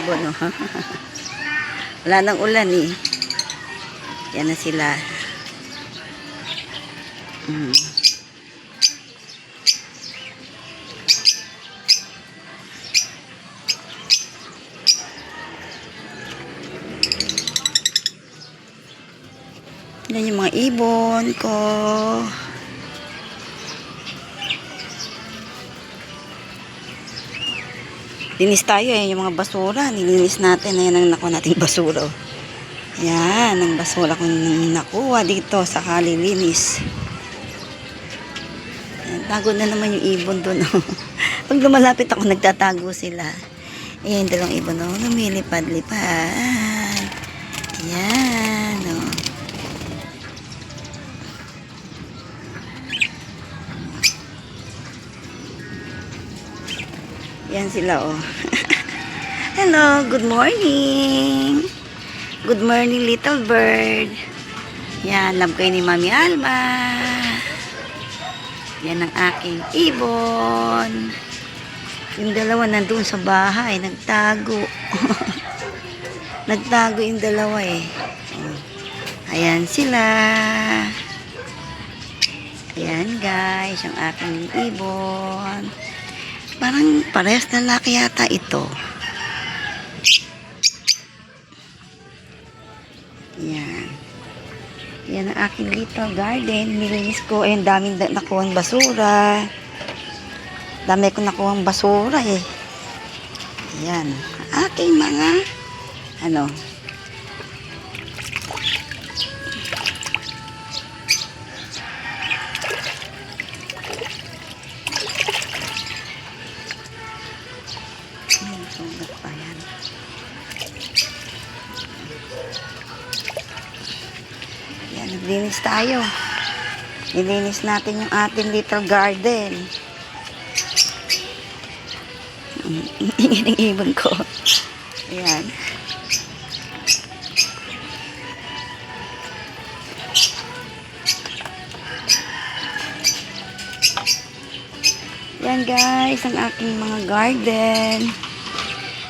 ibon, oh. Wala nang ulan, eh. Yan na sila. Yan yung mga ibon ko. Linis tayo, eh. Yung mga basura. Nilinis natin. Ayan ang nakuha nating basura. Yan. Ang basura kong nakuha dito sa kalilinis. Yan. Tago na naman yung ibon doon. Pag lumalapit ako, nagtatago sila. Ayan, dalawang ibon. Oh, lumilipad-lipad. Yan. Oh. Yan sila, oh. Hello, good morning. Good morning, little bird. Yan, love kayo ni Mami Alma. Yan ang aking ibon. Yung dalawa nandun sa bahay, nagtago. Nagtago yung dalawa, eh. Ayan sila. Ayan, guys, yung aking ibon. Parang parehas na laki yata ito. Yan. Yan ang aking little garden. Nilinis ko. Ayun, daming nakuhang basura. Dami ko nakuhang basura, eh. Yan. Aking mga ano. Sugat pa yan. Yan, naglinis tayo. Nilinis natin yung ating little garden. Ingin ang ibon ko. Ayan. Yan guys, ang aking mga garden.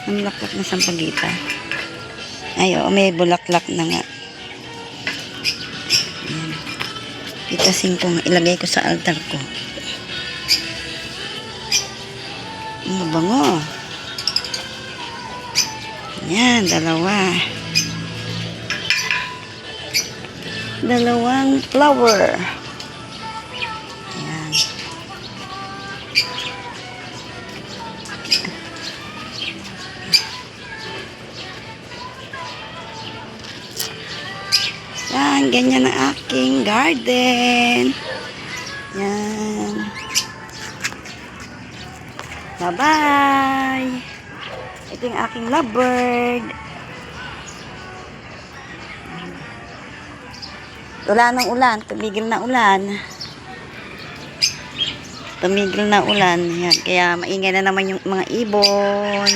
Ang bulaklak na sampagita. Ay, oh, may bulaklak na nga. Ayan. Pitasin ko, ilagay ko sa altar ko. Mabango. Ayan, dalawa. Dalawang flower. Ayan. Yan, ganyan ang aking garden. Yan. Bye-bye. Ito yung aking lovebird. Wala nang ulan. Tumigil na ulan. Tumigil na ulan. Yan. Kaya maingay na naman yung mga ibon.